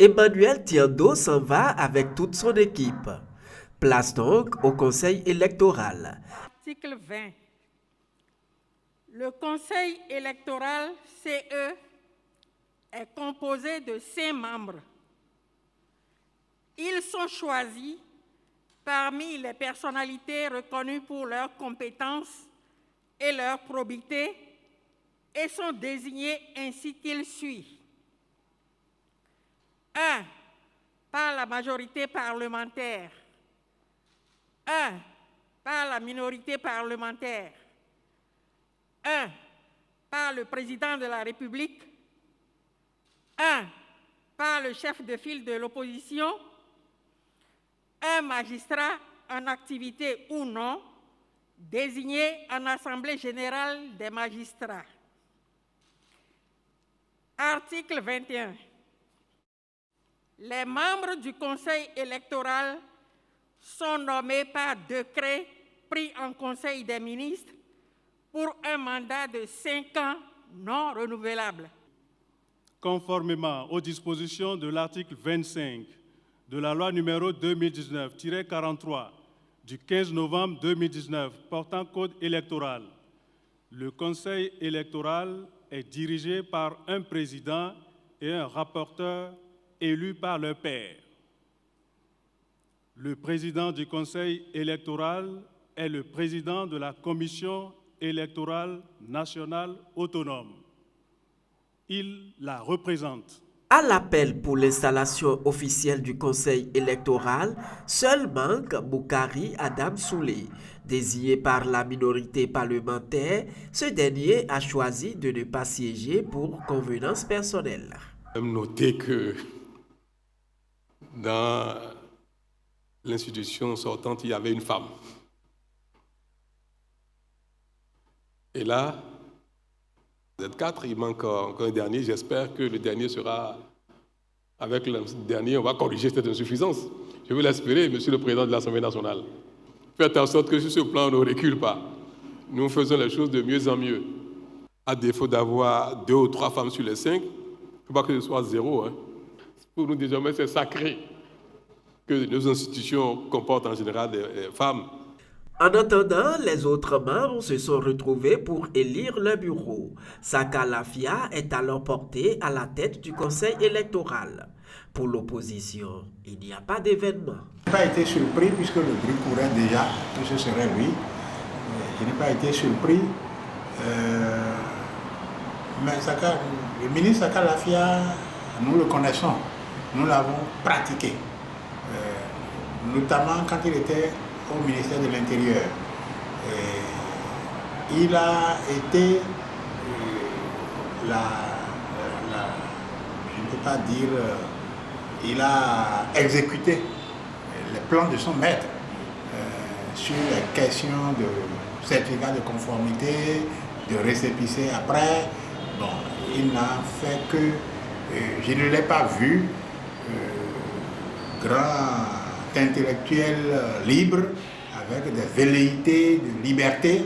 Emmanuel Tiando s'en va avec toute son équipe. Place donc au Conseil électoral. Article 20. Le Conseil électoral CE est composé de 5 membres. Ils sont choisis parmi les personnalités reconnues pour leurs compétences et leur probité et sont désignés ainsi qu'il suit. 1. Par la majorité parlementaire. 1. Par la minorité parlementaire. 1. Par le président de la République. 1. Par le chef de file de l'opposition. Un magistrat en activité ou non, désigné en Assemblée générale des magistrats. Article 21. Les membres du Conseil électoral sont nommés par décret pris en Conseil des ministres pour un mandat de 5 ans non renouvelable. Conformément aux dispositions de l'article 25 de la loi numéro 2019-43 du 15 novembre 2019 portant code électoral, le Conseil électoral est dirigé par un président et un rapporteur élus par leur pairs. Le président du Conseil électoral est le président de la Commission électorale nationale autonome. Il la représente. À l'appel pour l'installation officielle du Conseil électoral, seul manque Boukari Adam Soulé. Désigné par la minorité parlementaire, ce dernier a choisi de ne pas siéger pour convenance personnelle. Notez que dans l'institution sortante, il y avait une femme. Et là, vous êtes 4, il manque encore un dernier. J'espère que le dernier sera, avec le dernier, on va corriger cette insuffisance. Je veux l'espérer, Monsieur le Président de l'Assemblée nationale. Faites en sorte que sur ce plan, on ne recule pas. Nous faisons les choses de mieux en mieux. À défaut d'avoir 2 ou 3 femmes sur les 5, il ne faut pas que ce soit 0. Pour nous, désormais, c'est sacré que nos institutions comportent en général des femmes. En attendant, les autres membres se sont retrouvés pour élire le bureau. Saka Lafia est alors porté à la tête du Conseil électoral. Pour l'opposition, il n'y a pas d'événement. Je n'ai pas été surpris puisque le bruit courait déjà que ce serait lui. Je n'ai pas été surpris. Mais le ministre Saka Lafia, nous le connaissons, nous l'avons pratiqué. Notamment quand il était au ministère de l'Intérieur. Il a été je ne peux pas dire, il a exécuté les plans de son maître sur les questions de certificat de conformité, de récépissé après. Bon, il n'a fait que, je ne l'ai pas vu, grand intellectuel libre, avec des velléités de liberté.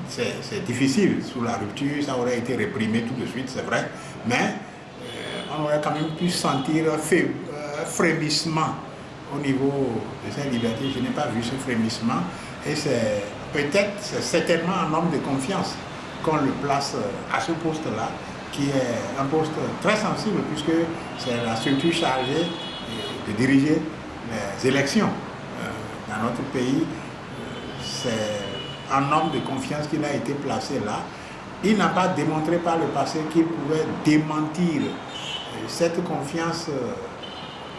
C'est difficile. Sous la rupture, ça aurait été réprimé tout de suite, c'est vrai, mais on aurait quand même pu sentir un frémissement au niveau de cette liberté. Je n'ai pas vu ce frémissement et c'est certainement un homme de confiance qu'on le place à ce poste-là, qui est un poste très sensible puisque c'est la structure chargée de diriger les élections dans notre pays. C'est un homme de confiance qu'il a été placé là. Il n'a pas démontré par le passé qu'il pouvait démentir cette confiance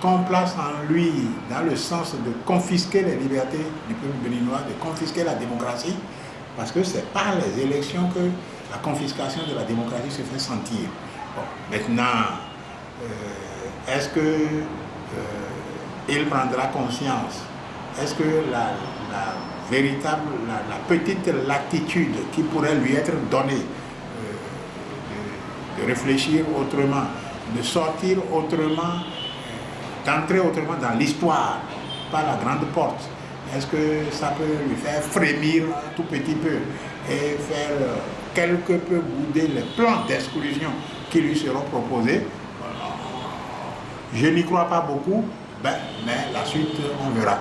qu'on place en lui dans le sens de confisquer les libertés du peuple béninois, de confisquer la démocratie, parce que c'est par les élections que la confiscation de la démocratie se fait sentir. Bon, maintenant, est-ce que il prendra conscience? Est-ce que la petite latitude qui pourrait lui être donnée de réfléchir autrement, de sortir autrement, d'entrer autrement dans l'histoire par la grande porte, est-ce que ça peut lui faire frémir un tout petit peu et faire quelque peu bouder les plans d'exclusion qui lui seront proposés? Je n'y crois pas beaucoup, mais la suite, on verra.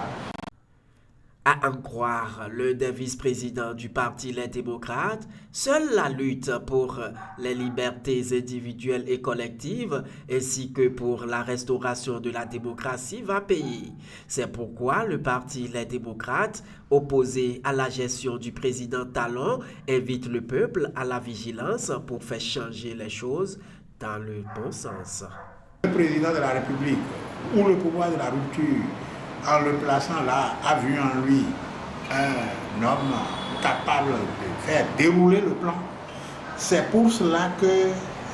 À en croire l'un des vice-présidents du Parti Les Démocrates, seule la lutte pour les libertés individuelles et collectives ainsi que pour la restauration de la démocratie va payer. C'est pourquoi le Parti Les Démocrates, opposé à la gestion du président Talon, invite le peuple à la vigilance pour faire changer les choses dans le bon sens. Le président de la République ou le pouvoir de la rupture, en le plaçant là, a vu en lui un homme capable de faire dérouler le plan. C'est pour cela que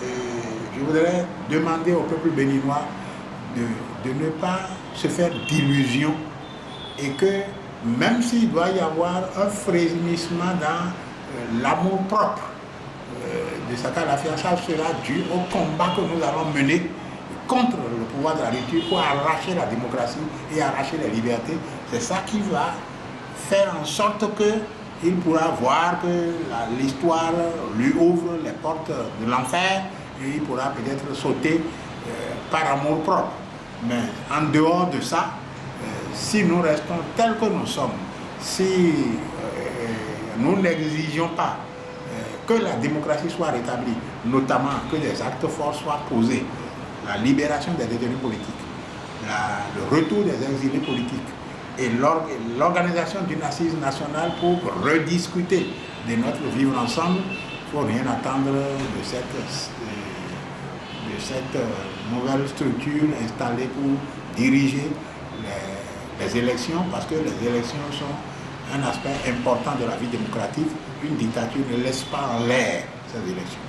je voudrais demander au peuple béninois de ne pas se faire d'illusions et que même s'il doit y avoir un frémissement dans l'amour propre de Saka Lafia, ça sera dû au combat que nous allons mener contre le pouvoir de la rupture pour arracher la démocratie et arracher les libertés. C'est ça qui va faire en sorte qu'il pourra voir que l'histoire lui ouvre les portes de l'enfer et il pourra peut-être sauter par amour propre. Mais en dehors de ça, si nous restons tels que nous sommes, si nous n'exigeons pas que la démocratie soit rétablie, notamment que des actes forts soient posés, la libération des détenus politiques, le retour des exilés politiques et l'organisation d'une assise nationale pour rediscuter de notre vivre ensemble, il ne faut rien attendre de cette nouvelle structure installée pour diriger les élections, parce que les élections sont un aspect important de la vie démocratique. Une dictature ne laisse pas en l'air ces élections.